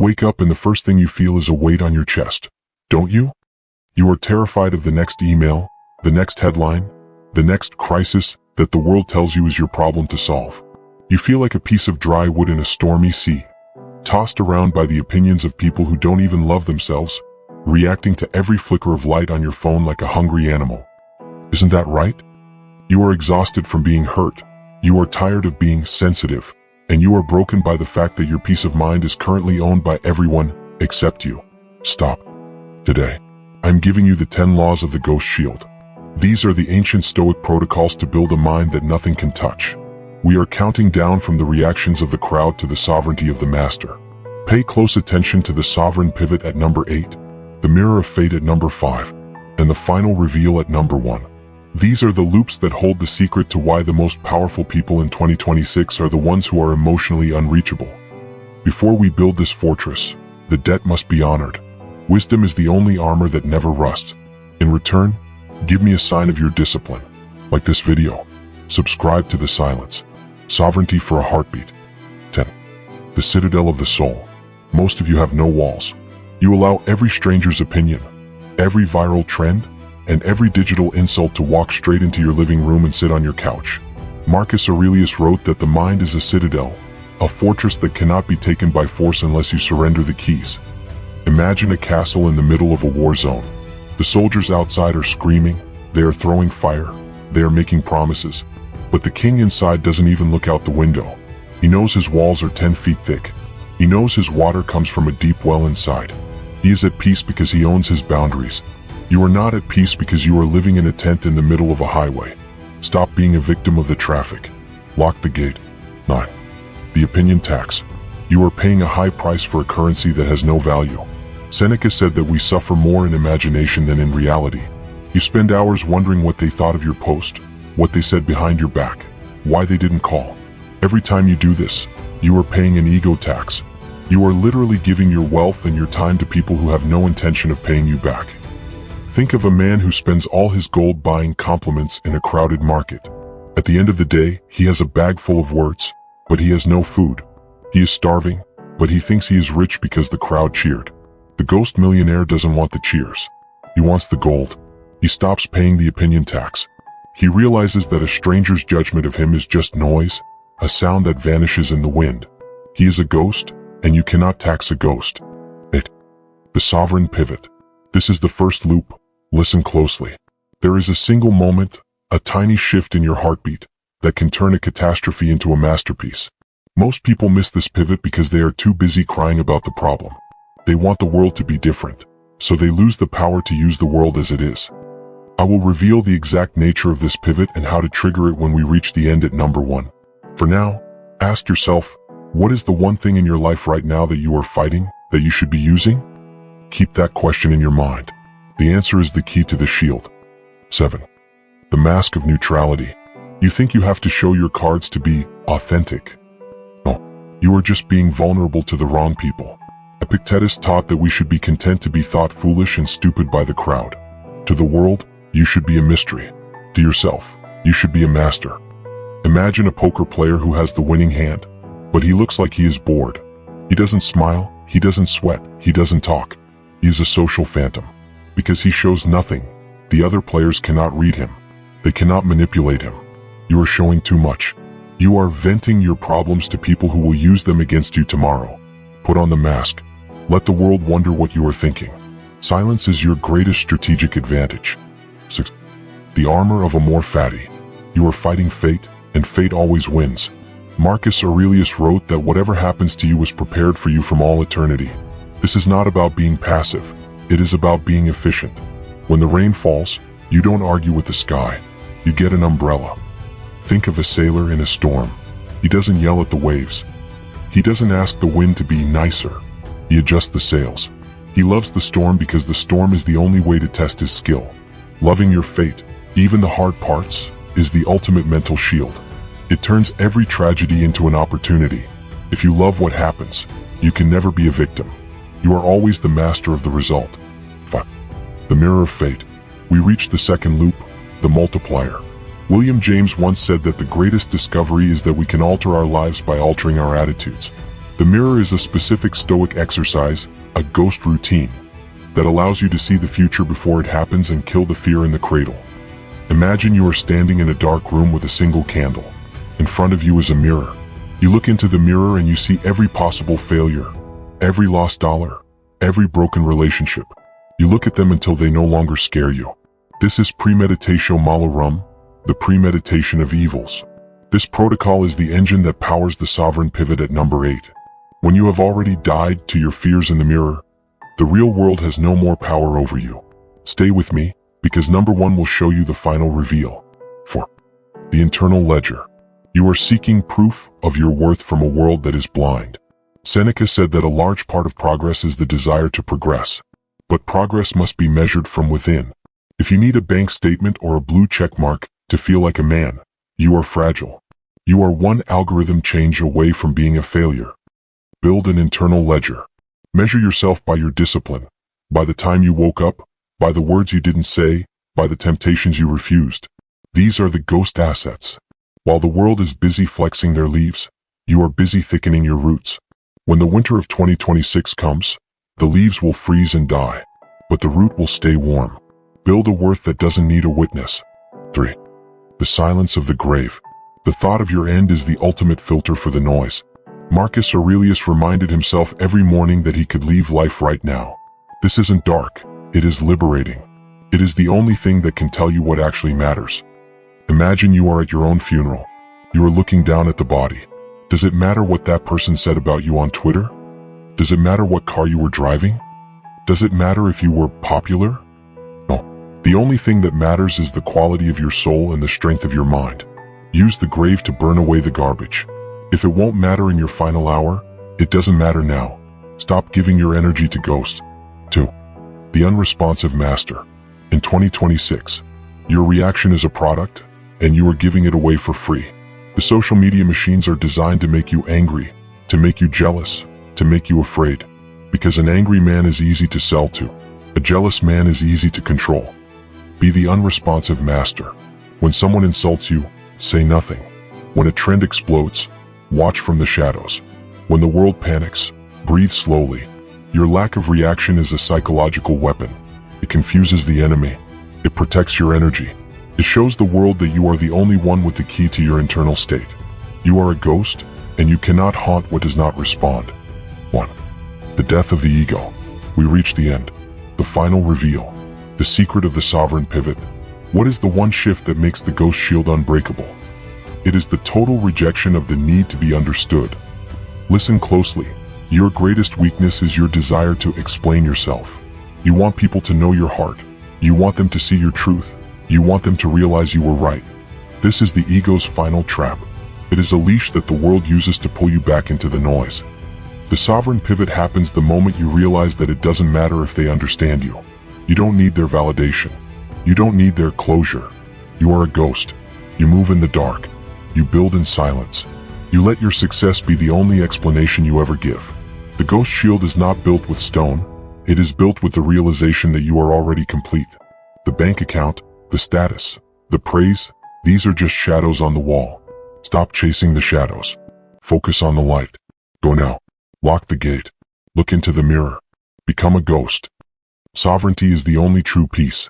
wake up and the first thing you feel is a weight on your chest, don't you? You are terrified of the next email, the next headline, the next crisis that the world tells you is your problem to solve. You feel like a piece of dry wood in a stormy sea, tossed around by the opinions of people who don't even love themselves, reacting to every flicker of light on your phone like a hungry animal. Isn't that right? You are exhausted from being hurt, you are tired of being sensitive, and you are broken by the fact that your peace of mind is currently owned by everyone except you. Stop. Today, I'm giving you the 10 laws of the ghost shield. These are the ancient Stoic protocols to build a mind that nothing can touch. We are counting down from the reactions of the crowd to the sovereignty of the master. Pay close attention to the sovereign pivot at number 8, the mirror of fate at number 5, and the final reveal at number 1. These are the loops that hold the secret to why the most powerful people in 2026 are the ones who are emotionally unreachable. Before we build this fortress, the debt must be honored. Wisdom is the only armor that never rusts. In return, give me a sign of your discipline, like this video. Subscribe to the silence. Sovereignty for a heartbeat. 10. The citadel of the soul. Most of you have no walls. You allow every stranger's opinion, every viral trend, and every digital insult to walk straight into your living room and sit on your couch. Marcus Aurelius wrote that the mind is a citadel, a fortress that cannot be taken by force unless you surrender the keys. Imagine a castle in the middle of a war zone. The soldiers outside are screaming, they are throwing fire, they are making promises, but the king inside doesn't even look out the window. He knows his walls are 10 feet thick. He knows his water comes from a deep well inside. He is at peace because he owns his boundaries. You are not at peace because you are living in a tent in the middle of a highway. Stop being a victim of the traffic. Lock the gate. 9. The opinion tax. You are paying a high price for a currency that has no value. Seneca said that we suffer more in imagination than in reality. You spend hours wondering what they thought of your post, what they said behind your back, why they didn't call. Every time you do this, you are paying an ego tax. You are literally giving your wealth and your time to people who have no intention of paying you back. Think of a man who spends all his gold buying compliments in a crowded market. At the end of the day, he has a bag full of words, but he has no food. He is starving, but he thinks he is rich because the crowd cheered. The ghost millionaire doesn't want the cheers. He wants the gold. He stops paying the opinion tax. He realizes that a stranger's judgment of him is just noise, a sound that vanishes in the wind. He is a ghost, and you cannot tax a ghost. 8. The sovereign pivot. This is the first loop. Listen closely. There is a single moment, a tiny shift in your heartbeat, that can turn a catastrophe into a masterpiece. Most people miss this pivot because they are too busy crying about the problem. They want the world to be different, so they lose the power to use the world as it is. I will reveal the exact nature of this pivot and how to trigger it when we reach the end at number 1. For now, ask yourself, what is the one thing in your life right now that you are fighting, that you should be using? Keep that question in your mind. The answer is the key to the shield. 7. The mask of neutrality. You think you have to show your cards to be authentic. No, you are just being vulnerable to the wrong people. Epictetus taught that we should be content to be thought foolish and stupid by the crowd. To the world, you should be a mystery. To yourself, you should be a master. Imagine a poker player who has the winning hand, but he looks like he is bored. He doesn't smile, he doesn't sweat, he doesn't talk. He is a social phantom. Because he shows nothing, the other players cannot read him. They cannot manipulate him. You are showing too much. You are venting your problems to people who will use them against you tomorrow. Put on the mask. Let the world wonder what you are thinking. Silence is your greatest strategic advantage. 6. The armor of a more fatty. You are fighting fate, and fate always wins. Marcus Aurelius wrote that whatever happens to you was prepared for you from all eternity. This is not about being passive. It is about being efficient. When the rain falls, you don't argue with the sky. You get an umbrella. Think of a sailor in a storm. He doesn't yell at the waves. He doesn't ask the wind to be nicer. He adjusts the sails. He loves the storm because the storm is the only way to test his skill. Loving your fate, even the hard parts, is the ultimate mental shield. It turns every tragedy into an opportunity. If you love what happens, you can never be a victim. You are always the master of the result. 5. The mirror of fate. We reach the second loop, the multiplier. William James once said that the greatest discovery is that we can alter our lives by altering our attitudes. The mirror is a specific Stoic exercise, a ghost routine, that allows you to see the future before it happens and kill the fear in the cradle. Imagine you are standing in a dark room with a single candle. In front of you is a mirror. You look into the mirror and you see every possible failure, every lost dollar, every broken relationship. You look at them until they no longer scare you. This is premeditatio malorum, the premeditation of evils. This protocol is the engine that powers the sovereign pivot at number 8. When you have already died to your fears in the mirror, the real world has no more power over you. Stay with me, because number 1 will show you the final reveal. 4. The internal ledger. You are seeking proof of your worth from a world that is blind. Seneca said that a large part of progress is the desire to progress. But progress must be measured from within. If you need a bank statement or a blue check mark to feel like a man, you are fragile. You are one algorithm change away from being a failure. Build an internal ledger. Measure yourself by your discipline, by the time you woke up, by the words you didn't say, by the temptations you refused. These are the ghost assets. While the world is busy flexing their leaves, you are busy thickening your roots. When the winter of 2026 comes, the leaves will freeze and die, but the root will stay warm. Build a worth that doesn't need a witness. 3. The silence of the grave. The thought of your end is the ultimate filter for the noise. Marcus Aurelius reminded himself every morning that he could leave life right now. This isn't dark, it is liberating. It is the only thing that can tell you what actually matters. Imagine you are at your own funeral. You are looking down at the body. Does it matter what that person said about you on Twitter? Does it matter what car you were driving? Does it matter if you were popular? No. The only thing that matters is the quality of your soul and the strength of your mind. Use the grave to burn away the garbage. If it won't matter in your final hour, it doesn't matter now. Stop giving your energy to ghosts. 2. The unresponsive master. In 2026, your reaction is a product, and you are giving it away for free. The social media machines are designed to make you angry, to make you jealous, to make you afraid. Because an angry man is easy to sell to. A jealous man is easy to control. Be the unresponsive master. When someone insults you, say nothing. When a trend explodes, watch from the shadows. When the world panics, breathe slowly. Your lack of reaction is a psychological weapon. It confuses the enemy. It protects your energy. It shows the world that you are the only one with the key to your internal state. You are a ghost, and you cannot haunt what does not respond. 1. The death of the ego. We reach the end. The final reveal. The secret of the sovereign pivot. What is the one shift that makes the ghost shield unbreakable? It is the total rejection of the need to be understood. Listen closely. Your greatest weakness is your desire to explain yourself. You want people to know your heart. You want them to see your truth. You want them to realize you were right. This is the ego's final trap. It is a leash that the world uses to pull you back into the noise. The sovereign pivot happens the moment you realize that it doesn't matter if they understand you. You don't need their validation. You don't need their closure. You are a ghost. You move in the dark. You build in silence. You let your success be the only explanation you ever give. The ghost shield is not built with stone. It is built with the realization that you are already complete. The bank account, the status, the praise, these are just shadows on the wall. Stop chasing the shadows. Focus on the light. Go now. Lock the gate. Look into the mirror. Become a ghost. Sovereignty is the only true peace.